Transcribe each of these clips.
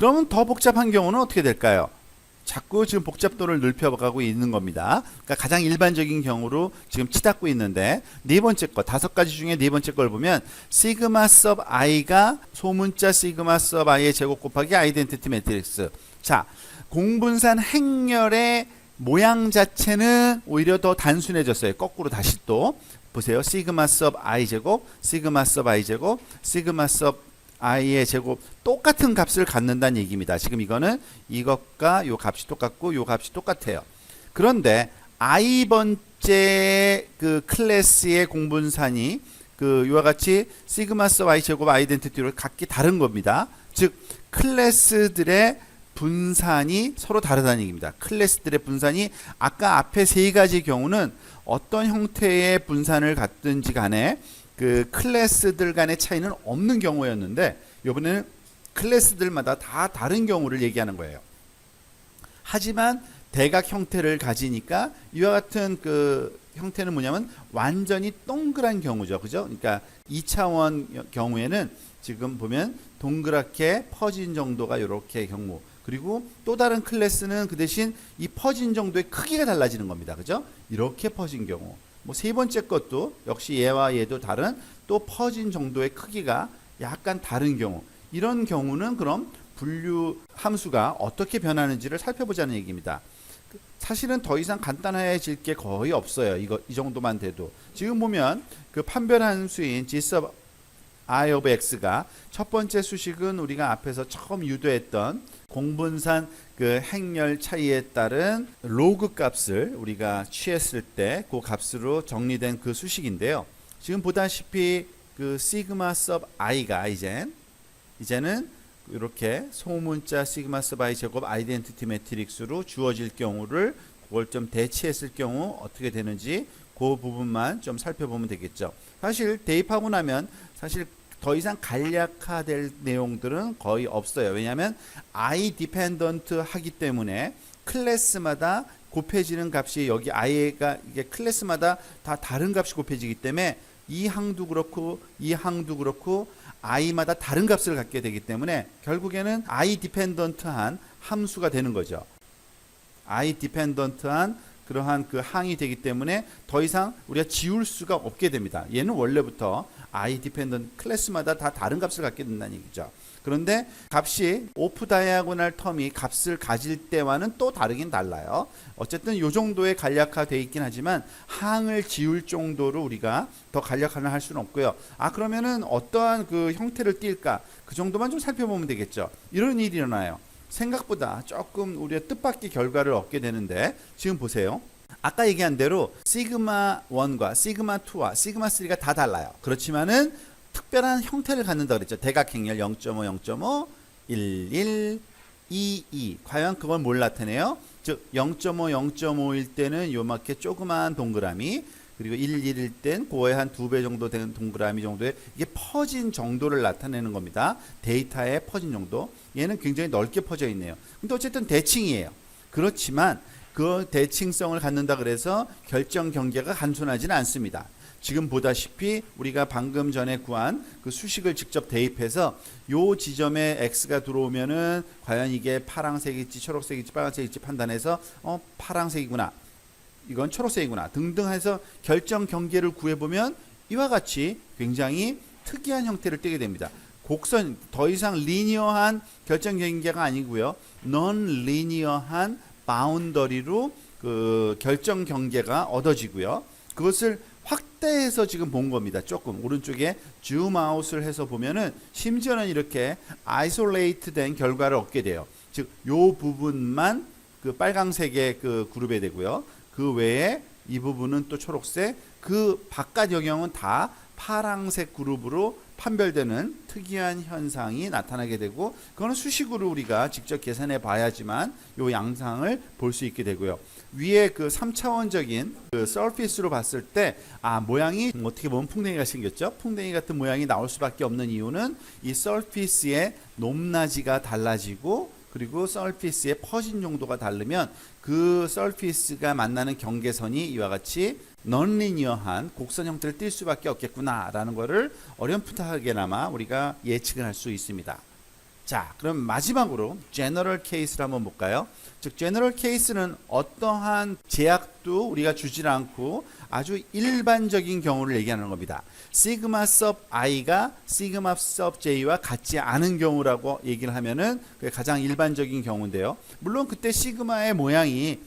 그러면 더 복잡한 경우는 어떻게 될까요? 자꾸 지금 복잡도를 넓혀가고 있는 겁니다. 그러니까 가장 일반적인 경우로 지금 치닫고 있는데 네 번째 거, 5가지 중에 네 번째 걸 보면 시그마 섭 i가 소문자 시그마 섭 i의 제곱 곱하기 아이덴티티 매트릭스. 자, 공분산 행렬의 모양 자체는 오히려 더 단순해졌어요. 거꾸로 다시 또 보세요. 시그마 섭 i 제곱, 시그마 섭 i 제곱, 시그마 섭 i의 제곱 똑같은 값을 갖는다는 얘기입니다. 지금 이거는 이것과 요 값이 똑같고 요 값이 똑같아요. 그런데 i번째 그 클래스의 공분산이 그 이와 같이 시그마 섭 i 제곱 아이덴티티로 각기 다른 겁니다. 즉 클래스들의 분산이 서로 다르다는 얘기입니다. 클래스들의 분산이 아까 앞에 세 가지 경우는 어떤 형태의 분산을 갖든지 간에 그 클래스들 간의 차이는 없는 경우였는데 이번에는 클래스들마다 다 다른 경우를 얘기하는 거예요. 하지만 대각 형태를 가지니까 이와 같은 그 형태는 뭐냐면 완전히 동그란 경우죠. 그죠? 그러니까 2차원 경우에는 지금 보면 동그랗게 퍼진 정도가 이렇게 경우, 그리고 또 다른 클래스는 그 대신 이 퍼진 정도의 크기가 달라지는 겁니다. 그죠? 이렇게 퍼진 경우. 뭐 세 번째 것도 역시 얘와 얘도 다른 또 퍼진 정도의 크기가 약간 다른 경우, 이런 경우는 그럼 분류 함수가 어떻게 변하는지를 살펴보자는 얘기입니다. 사실은 더 이상 간단해질 게 거의 없어요. 이 정도만 돼도 지금 보면 그 판별 함수인 g sub i of x가 첫 번째 수식은 우리가 앞에서 처음 유도했던 공분산 그 행렬 차이에 따른 로그 값을 우리가 취했을 때 그 값으로 정리된 그 수식인데요. 지금 보다시피 그 시그마 섭 i가 이제는 이렇게 소문자 시그마 섭 i 제곱 아이덴티티 매트릭스로 주어질 경우를 그걸 좀 대치했을 경우 어떻게 되는지 그 부분만 좀 살펴보면 되겠죠. 사실 대입하고 나면 사실 더 이상 간략화될 내용들은 거의 없어요. 왜냐하면 i 디펜던트 하기 때문에 클래스마다 곱해지는 값이 여기 i가 이게 클래스마다 다 다른 값이 곱해지기 때문에 이 항도 그렇고 이 항도 그렇고 i마다 다른 값을 갖게 되기 때문에 결국에는 i 디펜던트한 함수가 되는 거죠. i 디펜던트한 그러한 그 항이 되기 때문에 더 이상 우리가 지울 수가 없게 됩니다. 얘는 원래부터 i 디펜던트 클래스마다 다 다른 값을 갖게 된다는 얘기죠. 그런데 값이 오프 다이아고널 텀이 값을 가질 때와는 또 다르긴 달라요. 어쨌든 이 정도의 간략화되어 있긴 하지만 항을 지울 정도로 우리가 더 간략화를 할 수는 없고요. 그러면은 어떠한 그 형태를 띌까? 그 정도만 좀 살펴보면 되겠죠. 이런 일이 일어나요. 생각보다 조금 우리가 뜻밖의 결과를 얻게 되는데 지금 보세요. 아까 얘기한 대로 시그마 1과 시그마 2와 시그마 3가 다 달라요. 그렇지만은 특별한 형태를 갖는다 그랬죠. 대각행렬 0.5, 0.5, 1, 1, 2, 2. 과연 그건 뭘 나타내요? 즉 0.5, 0.5일 때는 요렇게 조그만 동그라미, 그리고 1, 1일 땐 그거의 한 2배 정도 되는 동그라미 정도의 이게 퍼진 정도를 나타내는 겁니다. 데이터의 퍼진 정도. 얘는 굉장히 넓게 퍼져 있네요. 근데 어쨌든 대칭이에요. 그렇지만 그 대칭성을 갖는다 그래서 결정 경계가 단순하지는 않습니다. 지금 보다시피 우리가 방금 전에 구한 그 수식을 직접 대입해서 요 지점에 x가 들어오면은 과연 이게 파란색일지 초록색일지 빨간색일지 판단해서 파란색이구나, 이건 초록색이구나 등등 해서 결정 경계를 구해보면 이와 같이 굉장히 특이한 형태를 띠게 됩니다. 곡선, 더 이상 리니어한 결정 경계가 아니고요, non 리니어한 바운더리로 그 결정 경계가 얻어지고요. 그것을 확대해서 지금 본 겁니다. 조금 오른쪽에 줌 아웃을 해서 보면은 심지어는 이렇게 아이솔레이트 된 결과를 얻게 돼요. 즉 요 부분만 그 빨강색의 그 그룹에 되고요. 그 외에 이 부분은 또 초록색, 그 바깥 영역은 다 파랑색 그룹으로 판별되는 특이한 현상이 나타나게 되고, 그거는 수식으로 우리가 직접 계산해 봐야지만 이 양상을 볼 수 있게 되고요. 위에 그 3차원적인 그 서피스로 봤을 때 모양이 어떻게 보면 풍뎅이가 생겼죠. 풍뎅이 같은 모양이 나올 수밖에 없는 이유는 이 서피스의 높낮이가 달라지고 그리고 서피스의 퍼진 정도가 다르면 그 서피스가 만나는 경계선이 이와 같이 넌리니어한 곡선 형태를 띌 수밖에 없겠구나 라는 것을 어렴풋하게나마 우리가 예측을 할 수 있습니다. 자, 그럼 마지막으로 제너럴 케이스를 한번 볼까요? 즉 제너럴 케이스는 어떠한 제약도 우리가 주지 않고 아주 일반적인 경우를 얘기하는 겁니다. 시그마 섭 i가 시그마 섭 j와 같지 않은 경우라고 얘기를 하면은 그게 가장 일반적인 경우인데요. 물론 그때 시그마의 모양이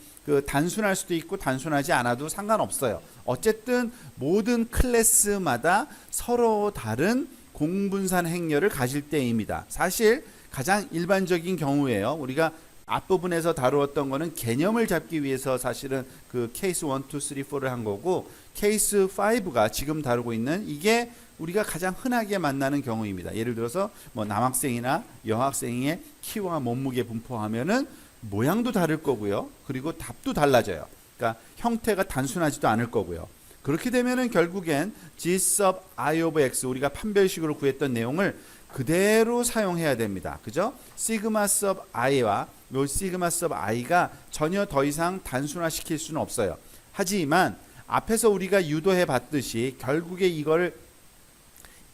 단순할 수도 있고 단순하지 않아도 상관없어요. 어쨌든 모든 클래스마다 서로 다른 공분산 행렬을 가질 때입니다. 사실 가장 일반적인 경우예요. 우리가 앞부분에서 다루었던 거는 개념을 잡기 위해서 사실은 그 케이스 1, 2, 3, 4를 한 거고, 케이스 5가 지금 다루고 있는 이게 우리가 가장 흔하게 만나는 경우입니다. 예를 들어서 뭐 남학생이나 여학생의 키와 몸무게 분포하면은 모양도 다를 거고요. 그리고 답도 달라져요. 그러니까 형태가 단순하지도 않을 거고요. 그렇게 되면은 결국엔 G sub I of X, 우리가 판별식으로 구했던 내용을 그대로 사용해야 됩니다. 그죠? 시그마 sub I와 요 시그마 sub I가 전혀 더 이상 단순화 시킬 수는 없어요. 하지만 앞에서 우리가 유도해 봤듯이 결국에 이걸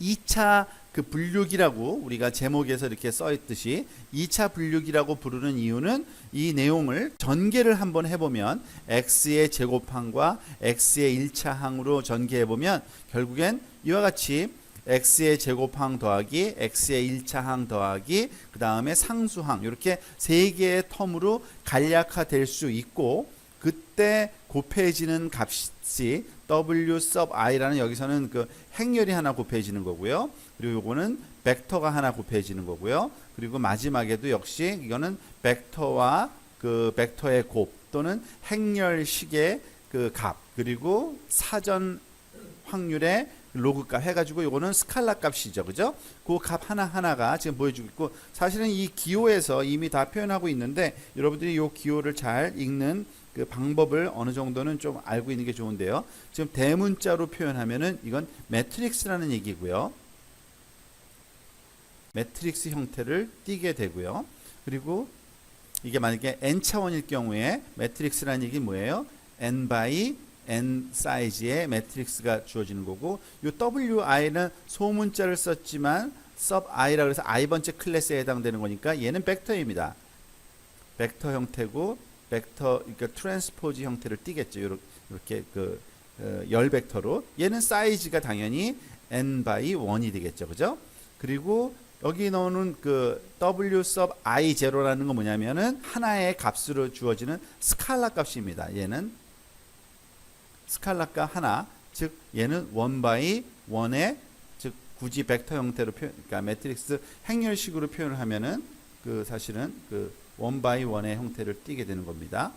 2차 그 분류기라고 우리가 제목에서 이렇게 써 있듯이 2차 분류기라고 부르는 이유는 이 내용을 전개를 한번 해보면 x의 제곱항과 x의 1차 항으로 전개해보면 결국엔 이와 같이 x의 제곱항 더하기 x의 1차 항 더하기 그 다음에 상수항, 이렇게 세 개의 텀으로 간략화될 수 있고, 그때 곱해지는 값이 w sub i라는, 여기서는 그 행렬이 하나 곱해지는 거고요. 그리고 요거는 벡터가 하나 곱해지는 거고요. 그리고 마지막에도 역시 이거는 벡터와 그 벡터의 곱 또는 행렬식의 그 값, 그리고 사전 확률의 로그 값 해가지고 요거는 스칼라 값이죠. 그죠? 그 값 하나하나가 지금 보여주고 있고, 사실은 이 기호에서 이미 다 표현하고 있는데 여러분들이 요 기호를 잘 읽는 그 방법을 어느 정도는 좀 알고 있는 게 좋은데요. 지금 대문자로 표현하면은 이건 매트릭스라는 얘기고요. 매트릭스 형태를 띠게 되고요. 그리고 이게 만약에 n차원일 경우에 매트릭스라는 얘기 뭐예요? n by n 사이즈의 매트릭스가 주어지는 거고, 요 wi는 소문자를 썼지만 sub i라고 해서 i번째 클래스에 해당되는 거니까 얘는 벡터입니다. 벡터 형태고, 벡터, 그러니까 트랜스포즈 형태를 띠겠죠. 이렇게 그 열 벡터로. 얘는 사이즈가 당연히 n by 1이 되겠죠. 그죠? 그리고 여기 넣는 그 w sub i 제로라는 건 뭐냐면은 하나의 값으로 주어지는 스칼라 값입니다. 얘는 스칼라 값 하나, 즉 얘는 1 by 1의, 즉 굳이 벡터 형태로 표현, 그러니까 매트릭스 행렬식으로 표현을 하면은 그 사실은 그 1 by 1의 형태를 띠게 되는 겁니다.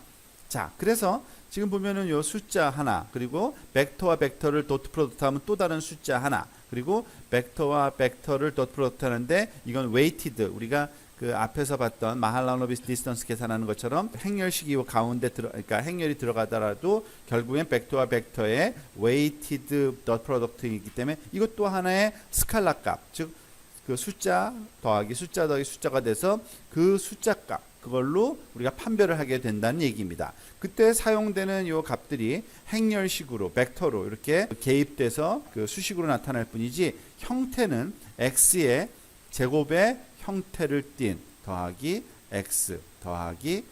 자, 그래서 지금 보면은 요 숫자 하나, 그리고 벡터와 벡터를 도트 프로덕트 하면 또 다른 숫자 하나, 그리고 벡터와 벡터를 도트 프로덕트 하는데 이건 웨이티드, 우리가 그 앞에서 봤던 마할라노비스 디스턴스 계산하는 것처럼 행렬식이 가운데 그러니까 행렬이 들어가더라도 결국엔 벡터와 벡터의 웨이티드 도트 프로덕트이기 때문에 이것도 하나의 스칼라 값, 즉 그 숫자 더하기 숫자가 돼서 그 숫자 값, 그걸로 우리가 판별을 하게 된다는 얘기입니다. 그때 사용되는 요 값들이 행렬식으로 벡터로 이렇게 개입돼서 그 수식으로 나타날 뿐이지, 형태는 x의 제곱의 형태를 띤 더하기 x 더하기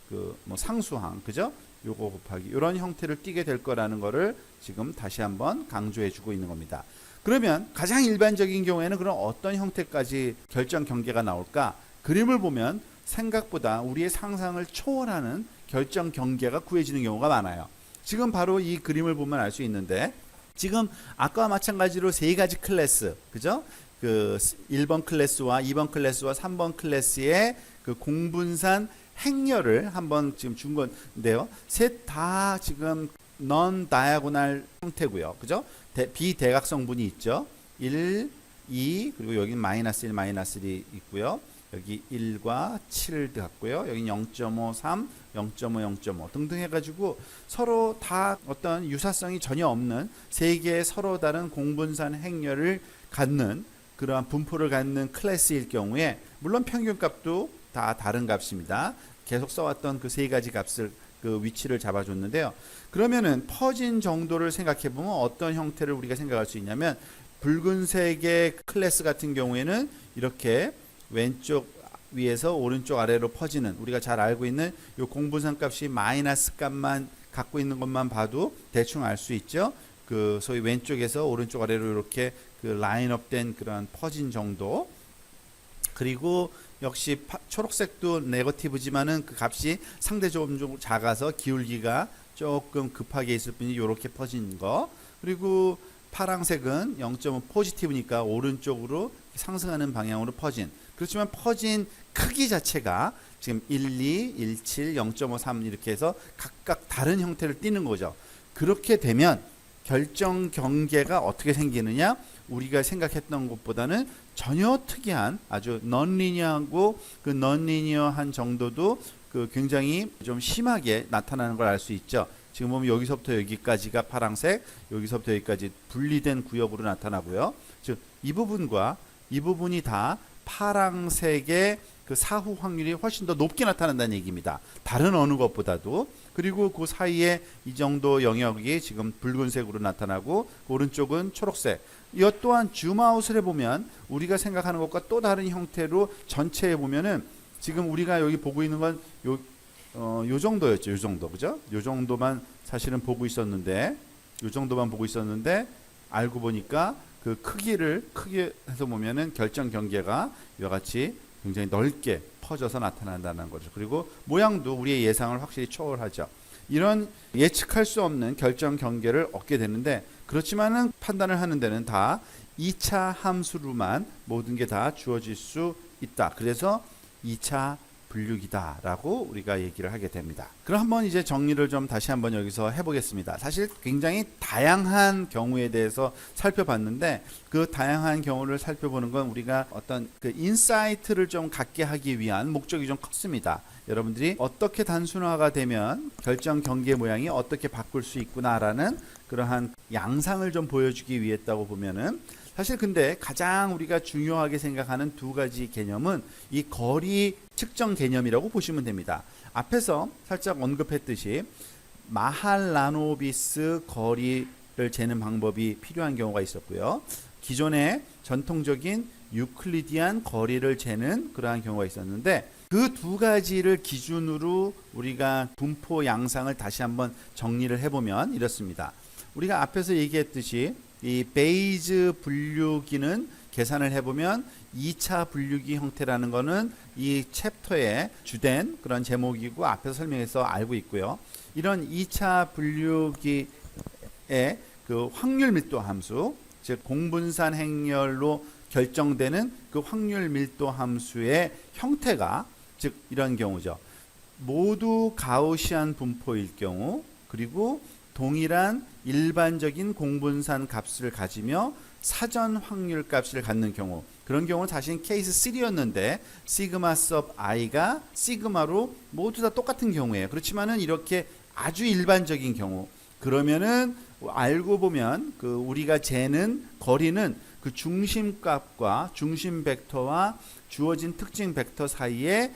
그 뭐 상수항, 그죠? 요거 곱하기 이런 형태를 띠게 될 거라는 거를 지금 다시 한번 강조해 주고 있는 겁니다. 그러면 가장 일반적인 경우에는 그럼 어떤 형태까지 결정 경계가 나올까? 그림을 보면 생각보다 우리의 상상을 초월하는 결정 경계가 구해지는 경우가 많아요. 지금 바로 이 그림을 보면 알 수 있는데, 지금 아까와 마찬가지로 세 가지 클래스, 그죠? 그 1번 클래스와 2번 클래스와 3번 클래스의 그 공분산 행렬을 한번 지금 준 건데요. 셋 다 지금 non diagonal 형태고요. 그죠? 비대각성분이 있죠. 1, 2, 그리고 여기 마이너스 1, 마이너스 1이 있고요. 여기 1과 7 같고요. 여기 0.5, 3, 0.5, 0.5 등등 해가지고 서로 다 어떤 유사성이 전혀 없는 세 개의 서로 다른 공분산 행렬을 갖는 그러한 분포를 갖는 클래스일 경우에, 물론 평균값도 다 다른 값입니다. 계속 써왔던 그 세 가지 값을 그 위치를 잡아줬는데요. 그러면은 퍼진 정도를 생각해 보면 어떤 형태를 우리가 생각할 수 있냐면, 붉은색의 클래스 같은 경우에는 이렇게 왼쪽 위에서 오른쪽 아래로 퍼지는, 우리가 잘 알고 있는 이 공분산 값이 마이너스 값만 갖고 있는 것만 봐도 대충 알 수 있죠. 그 소위 왼쪽에서 오른쪽 아래로 이렇게 그 라인업된 그런 퍼진 정도. 그리고 역시 초록색도 네거티브지만은 그 값이 상대적으로 좀 작아서 기울기가 조금 급하게 있을 뿐이 이렇게 퍼진 거. 그리고 파랑색은 0.5 포지티브니까 오른쪽으로 상승하는 방향으로 퍼진. 그렇지만 퍼진 크기 자체가 지금 12, 17, 0.53 이렇게 해서 각각 다른 형태를 띠는 거죠. 그렇게 되면 결정 경계가 어떻게 생기느냐? 우리가 생각했던 것보다는 전혀 특이한 아주 넌리니어하고 그 넌리니어한 정도도 그 굉장히 좀 심하게 나타나는 걸 알 수 있죠. 지금 보면 여기서부터 여기까지가 파란색, 여기서부터 여기까지 분리된 구역으로 나타나고요. 즉 이 부분과 이 부분이 다 파란색의 그 사후 확률이 훨씬 더 높게 나타난다는 얘기입니다. 다른 어느 것보다도. 그리고 그 사이에 이 정도 영역이 지금 붉은색으로 나타나고 오른쪽은 초록색. 이 또한 줌아웃을 해보면 우리가 생각하는 것과 또 다른 형태로 전체에 보면은 지금 우리가 여기 보고 있는 건 요 정도였죠. 요 정도, 그죠? 요 정도만 사실은 보고 있었는데, 요 정도만 보고 있었는데 알고 보니까 그 크기를 크게 해서 보면은 결정 경계가 이와 같이 굉장히 넓게 퍼져서 나타난다는 거죠. 그리고 모양도 우리의 예상을 확실히 초월하죠. 이런 예측할 수 없는 결정 경계를 얻게 되는데, 그렇지만은 판단을 하는 데는 다 2차 함수로만 모든 게 다 주어질 수 있다. 그래서 2차 분류기다라고 우리가 얘기를 하게 됩니다. 그럼 한번 이제 정리를 좀 다시 한번 여기서 해보겠습니다. 사실 굉장히 다양한 경우에 대해서 살펴봤는데, 그 다양한 경우를 살펴보는 건 우리가 어떤 그 인사이트를 좀 갖게 하기 위한 목적이 좀 컸습니다. 여러분들이 어떻게 단순화가 되면 결정 경계 모양이 어떻게 바꿀 수 있구나라는 그러한 양상을 좀 보여주기 위했다고 보면은, 사실 근데 가장 우리가 중요하게 생각하는 두 가지 개념은 이 거리 측정 개념이라고 보시면 됩니다. 앞에서 살짝 언급했듯이 마할라노비스 거리를 재는 방법이 필요한 경우가 있었고요. 기존의 전통적인 유클리디안 거리를 재는 그러한 경우가 있었는데, 그 두 가지를 기준으로 우리가 분포 양상을 다시 한번 정리를 해보면 이렇습니다. 우리가 앞에서 얘기했듯이 이 베이즈 분류기는 계산을 해보면 2차 분류기 형태라는 거는 이 챕터의 주된 그런 제목이고 앞에서 설명해서 알고 있고요. 이런 2차 분류기의 그 확률 밀도 함수, 즉 공분산 행렬로 결정되는 그 확률 밀도 함수의 형태가 즉 이런 경우죠. 모두 가우시안 분포일 경우, 그리고 동일한 일반적인 공분산 값을 가지며 사전 확률 값을 갖는 경우, 그런 경우는 사실 케이스 3였는데 시그마 섭 i가 시그마로 모두 다 똑같은 경우예요. 그렇지만은 이렇게 아주 일반적인 경우, 그러면은 알고 보면 그 우리가 재는 거리는 그 중심값과 중심 벡터와 주어진 특징 벡터 사이에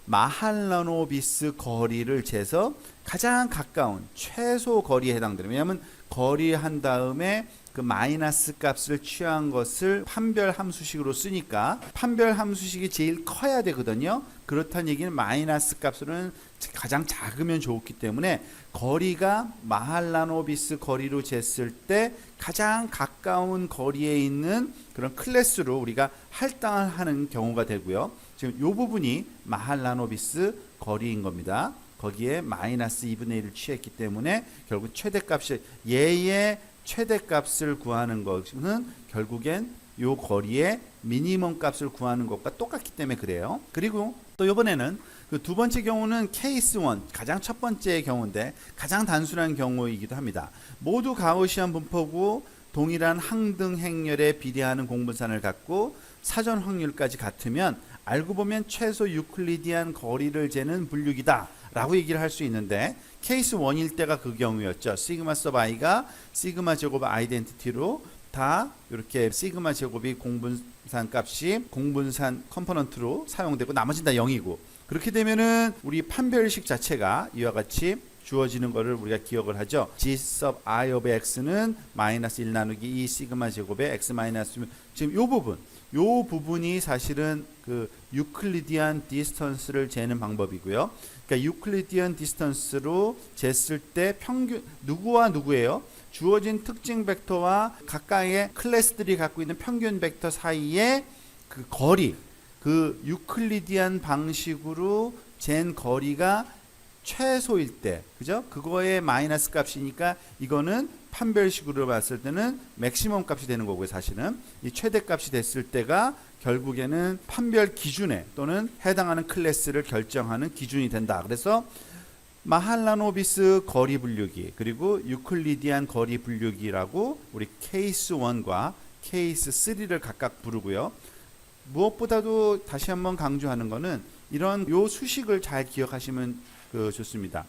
마할라노비스 거리를 재서 가장 가까운 최소 거리에 해당되는, 왜냐하면 거리 한 다음에 그 마이너스 값을 취한 것을 판별 함수식으로 쓰니까 판별 함수식이 제일 커야 되거든요. 그렇다는 얘기는 마이너스 값은 가장 작으면 좋기 때문에 거리가 마할라노비스 거리로 쟀을 때 가장 가까운 거리에 있는 그런 클래스로 우리가 할당을 하는 경우가 되고요. 지금 이 부분이 마할라노비스 거리인 겁니다. 거기에 마이너스 2분의 1을 취했기 때문에 결국 최대값이, 얘의 최대값을 구하는 것은 결국엔 이 거리의 미니멈 값을 구하는 것과 똑같기 때문에 그래요. 그리고 또 이번에는 그 두 번째 경우는 케이스 1, 가장 첫 번째 경우인데 가장 단순한 경우이기도 합니다. 모두 가우시안 분포고 동일한 항등 행렬에 비례하는 공분산을 갖고 사전 확률까지 같으면 알고 보면 최소 유클리디안 거리를 재는 분류기다 라고 얘기를 할 수 있는데, 케이스 1일 때가 그 경우였죠. 시그마 섭 i가 시그마 제곱 아이덴티티로 다 이렇게 시그마 제곱이 공분산 값이 공분산 컴포넌트로 사용되고 나머지는 다 0이고, 그렇게 되면은 우리 판별식 자체가 이와 같이 주어지는 것을 우리가 기억을 하죠. g sub i of x는 마이너스 1 나누기 2 시그마 제곱의 x 마이너스, 지금 이 부분 요 부분이 사실은 그 유클리디안 디스턴스를 재는 방법이고요. 그러니까 유클리디안 디스턴스로 쟀을 때 평균 누구와 누구예요? 주어진 특징 벡터와 가까이의 클래스들이 갖고 있는 평균 벡터 사이의 그 거리, 그 유클리디안 방식으로 잰 거리가 최소일 때, 그죠? 그거의 마이너스 값이니까 이거는 판별식으로 봤을 때는 맥시멈 값이 되는 거고요. 사실은 이 최대 값이 됐을 때가 결국에는 판별 기준에 또는 해당하는 클래스를 결정하는 기준이 된다. 그래서 마할라노비스 거리 분류기 그리고 유클리디안 거리 분류기라고 우리 케이스 1과 케이스 3를 각각 부르고요. 무엇보다도 다시 한번 강조하는 거는 이런 요 수식을 잘 기억하시면 좋습니다.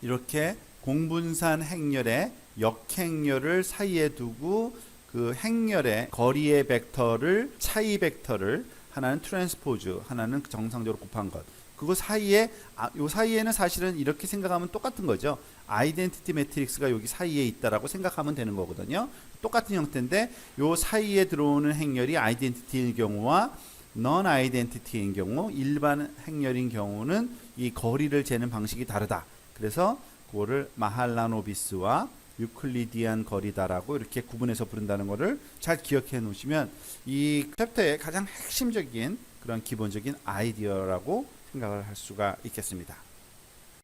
이렇게 공분산 행렬의 역행렬을 사이에 두고 그 행렬의 거리의 벡터를 차이 벡터를 하나는 트랜스포즈, 하나는 정상적으로 곱한 것. 그거 사이에 요 사이에는 사실은 이렇게 생각하면 똑같은 거죠. 아이덴티티 매트릭스가 여기 사이에 있다라고 생각하면 되는 거거든요. 똑같은 형태인데 요 사이에 들어오는 행렬이 아이덴티티인 경우와 넌 아이덴티티인 경우, 일반 행렬인 경우는 이 거리를 재는 방식이 다르다. 그래서 그거를 마할라노비스와 유클리디안 거리다라고 이렇게 구분해서 부른다는 것을 잘 기억해 놓으시면 이 챕터의 가장 핵심적인 그런 기본적인 아이디어라고 생각을 할 수가 있겠습니다.